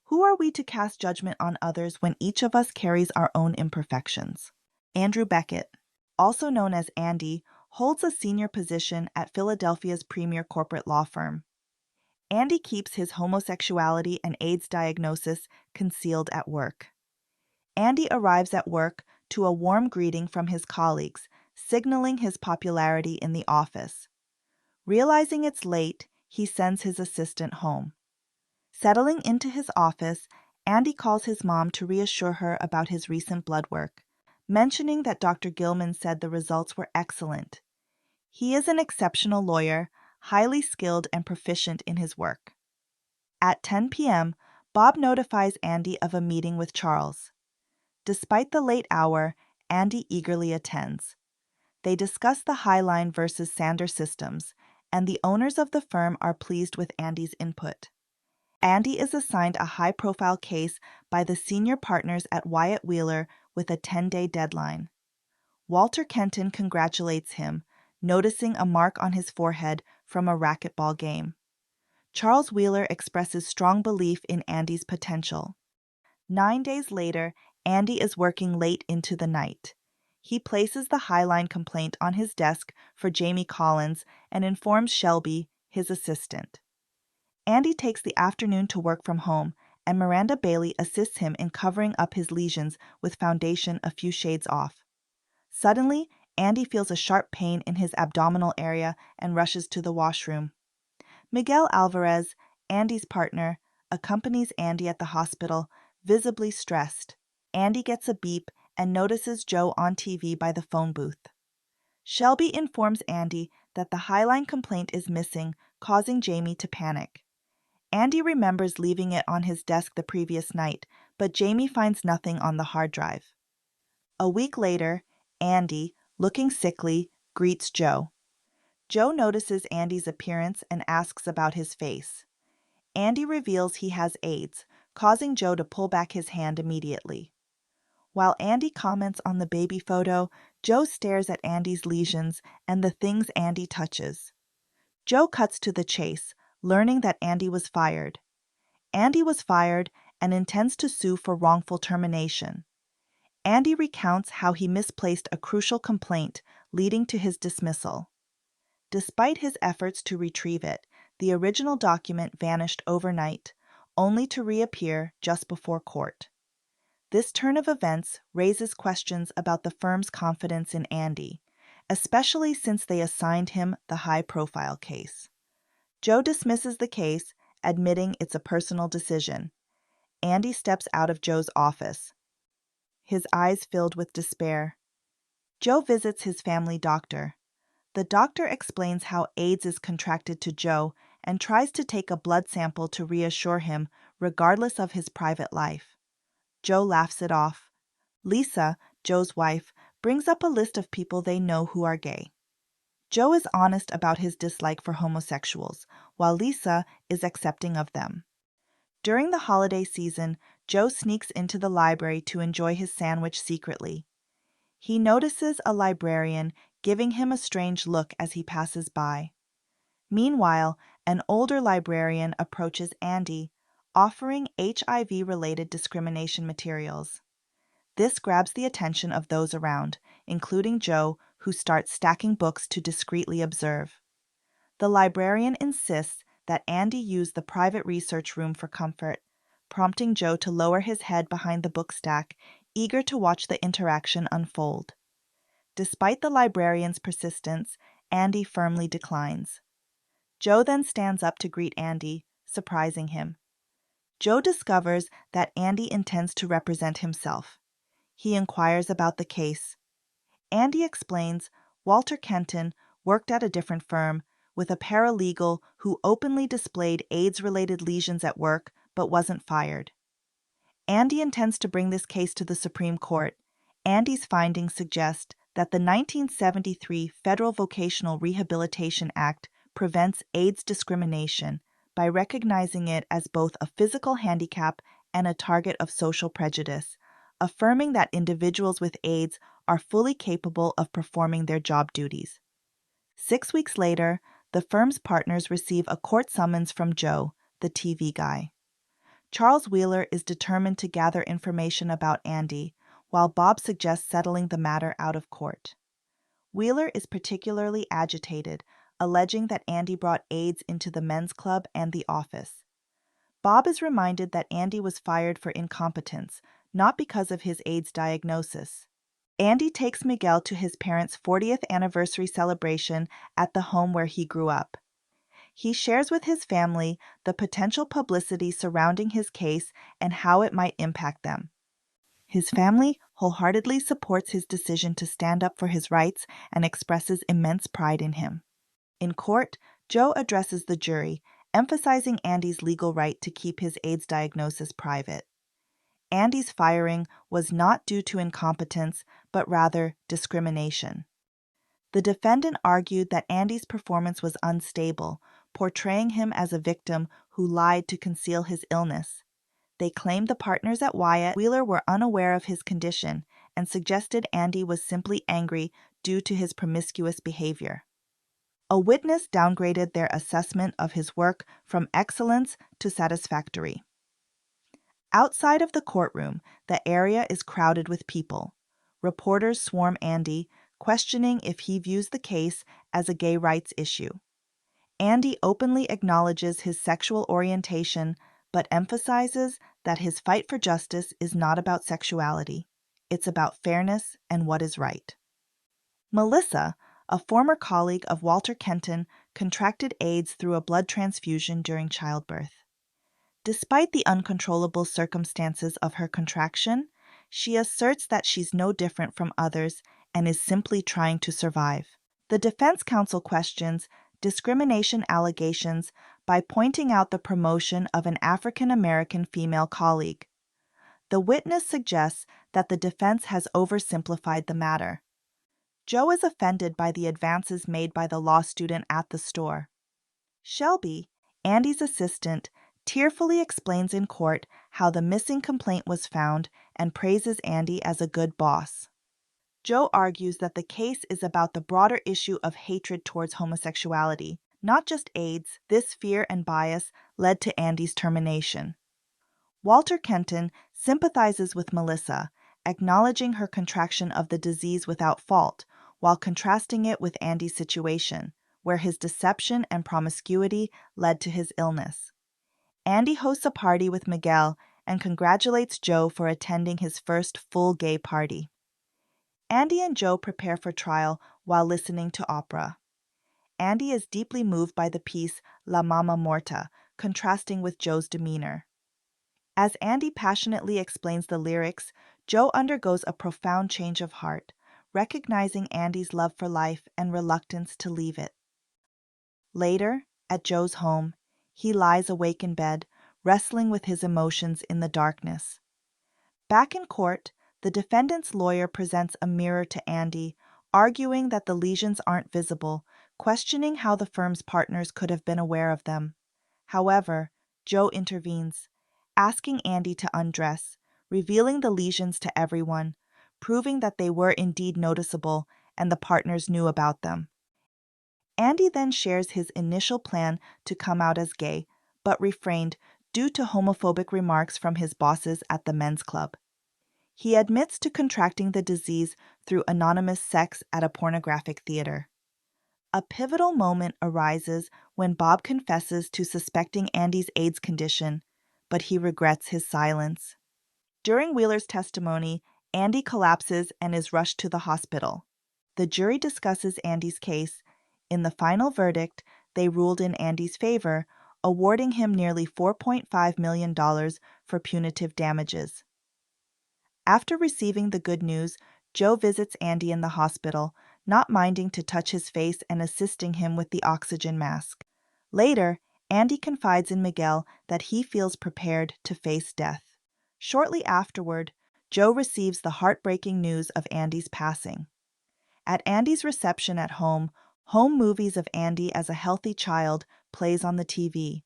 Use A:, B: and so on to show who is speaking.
A: Who are we to cast judgment on others when each of us carries our own imperfections? Andrew Beckett, also known as Andy, holds a senior position at Philadelphia's premier corporate law firm. Andy keeps his homosexuality and AIDS diagnosis concealed at work. Andy arrives at work to a warm greeting from his colleagues, signaling his popularity in the office. Realizing it's late, he sends his assistant home. Settling into his office, Andy calls his mom to reassure her about his recent blood work, mentioning that Dr. Gilman said the results were excellent. He is an exceptional lawyer, highly skilled and proficient in his work. At 10 p.m., Bob notifies Andy of a meeting with Charles. Despite the late hour, Andy eagerly attends. They discuss the Highline versus Sander systems, and the owners of the firm are pleased with Andy's input. Andy is assigned a high-profile case by the senior partners at Wyatt Wheeler with a 10-day deadline. Walter Kenton congratulates him, noticing a mark on his forehead from a racquetball game. Charles Wheeler expresses strong belief in Andy's potential. 9 days later, Andy is working late into the night. He places the Highline complaint on his desk for Jamie Collins and informs Shelby, his assistant. Andy takes the afternoon to work from home, and Miranda Bailey assists him in covering up his lesions with foundation a few shades off. Suddenly, Andy feels a sharp pain in his abdominal area and rushes to the washroom. Miguel Alvarez, Andy's partner, accompanies Andy at the hospital, visibly stressed. Andy gets a beep and notices Joe on TV by the phone booth. Shelby informs Andy that the Highline complaint is missing, causing Jamie to panic. Andy remembers leaving it on his desk the previous night, but Jamie finds nothing on the hard drive. A week later, Andy, looking sickly, greets Joe. Joe notices Andy's appearance and asks about his face. Andy reveals he has AIDS, causing Joe to pull back his hand immediately. While Andy comments on the baby photo, Joe stares at Andy's lesions and the things Andy touches. Joe cuts to the chase, learning that Andy was fired. Andy was fired and intends to sue for wrongful termination. Andy recounts how he misplaced a crucial complaint, leading to his dismissal. Despite his efforts to retrieve it, the original document vanished overnight, only to reappear just before court. This turn of events raises questions about the firm's confidence in Andy, especially since they assigned him the high-profile case. Joe dismisses the case, admitting it's a personal decision. Andy steps out of Joe's office, his eyes filled with despair. Joe visits his family doctor. The doctor explains how AIDS is contracted to Joe and tries to take a blood sample to reassure him, regardless of his private life. Joe laughs it off. Lisa, Joe's wife, brings up a list of people they know who are gay. Joe is honest about his dislike for homosexuals, while Lisa is accepting of them. During the holiday season, Joe sneaks into the library to enjoy his sandwich secretly. He notices a librarian giving him a strange look as he passes by. Meanwhile, an older librarian approaches Andy, offering HIV-related discrimination materials. This grabs the attention of those around, including Joe, who starts stacking books to discreetly observe. The librarian insists that Andy use the private research room for comfort, prompting Joe to lower his head behind the book stack, eager to watch the interaction unfold. Despite the librarian's persistence, Andy firmly declines. Joe then stands up to greet Andy, surprising him. Joe discovers that Andy intends to represent himself. He inquires about the case. Andy explains Walter Kenton worked at a different firm with a paralegal who openly displayed AIDS-related lesions at work but wasn't fired. Andy intends to bring this case to the Supreme Court. Andy's findings suggest that the 1973 Federal Vocational Rehabilitation Act prevents AIDS discrimination by recognizing it as both a physical handicap and a target of social prejudice, affirming that individuals with AIDS are fully capable of performing their job duties. 6 weeks later, the firm's partners receive a court summons from Joe, the TV guy. Charles Wheeler is determined to gather information about Andy, while Bob suggests settling the matter out of court. Wheeler is particularly agitated, alleging that Andy brought AIDS into the men's club and the office. Bob is reminded that Andy was fired for incompetence, not because of his AIDS diagnosis. Andy takes Miguel to his parents' 40th anniversary celebration at the home where he grew up. He shares with his family the potential publicity surrounding his case and how it might impact them. His family wholeheartedly supports his decision to stand up for his rights and expresses immense pride in him. In court, Joe addresses the jury, emphasizing Andy's legal right to keep his AIDS diagnosis private. Andy's firing was not due to incompetence, but rather discrimination. The defendant argued that Andy's performance was unstable, portraying him as a victim who lied to conceal his illness. They claimed the partners at Wheeler were unaware of his condition and suggested Andy was simply angry due to his promiscuous behavior. A witness downgraded their assessment of his work from excellence to satisfactory. Outside of the courtroom, the area is crowded with people. Reporters swarm Andy, questioning if he views the case as a gay rights issue. Andy openly acknowledges his sexual orientation, but emphasizes that his fight for justice is not about sexuality. It's about fairness and what is right. Melissa, a former colleague of Walter Kenton, contracted AIDS through a blood transfusion during childbirth. Despite the uncontrollable circumstances of her contraction, she asserts that she's no different from others and is simply trying to survive. The defense counsel questions discrimination allegations by pointing out the promotion of an African American female colleague. The witness suggests that the defense has oversimplified the matter. Joe is offended by the advances made by the law student at the store. Shelby, Andy's assistant, tearfully explains in court how the missing complaint was found and praises Andy as a good boss. Joe argues that the case is about the broader issue of hatred towards homosexuality, not just AIDS. This fear and bias led to Andy's termination. Walter Kenton sympathizes with Melissa, acknowledging her contraction of the disease without fault, while contrasting it with Andy's situation, where his deception and promiscuity led to his illness. Andy hosts a party with Miguel and congratulates Joe for attending his first full gay party. Andy and Joe prepare for trial while listening to opera. Andy is deeply moved by the piece La Mama Morta, contrasting with Joe's demeanor. As Andy passionately explains the lyrics, Joe undergoes a profound change of heart, recognizing Andy's love for life and reluctance to leave it. Later, at Joe's home, he lies awake in bed, wrestling with his emotions in the darkness. Back in court, the defendant's lawyer presents a mirror to Andy, arguing that the lesions aren't visible, questioning how the firm's partners could have been aware of them. However, Joe intervenes, asking Andy to undress, revealing the lesions to everyone, proving that they were indeed noticeable and the partners knew about them. Andy then shares his initial plan to come out as gay, but refrained due to homophobic remarks from his bosses at the men's club. He admits to contracting the disease through anonymous sex at a pornographic theater. A pivotal moment arises when Bob confesses to suspecting Andy's AIDS condition, but he regrets his silence. During Wheeler's testimony, Andy collapses and is rushed to the hospital. The jury discusses Andy's case. In the final verdict, they ruled in Andy's favor, awarding him nearly $4.5 million for punitive damages. After receiving the good news, Joe visits Andy in the hospital, not minding to touch his face and assisting him with the oxygen mask. Later, Andy confides in Miguel that he feels prepared to face death. Shortly afterward, Joe receives the heartbreaking news of Andy's passing. At Andy's reception at home movies of Andy as a healthy child plays on the TV.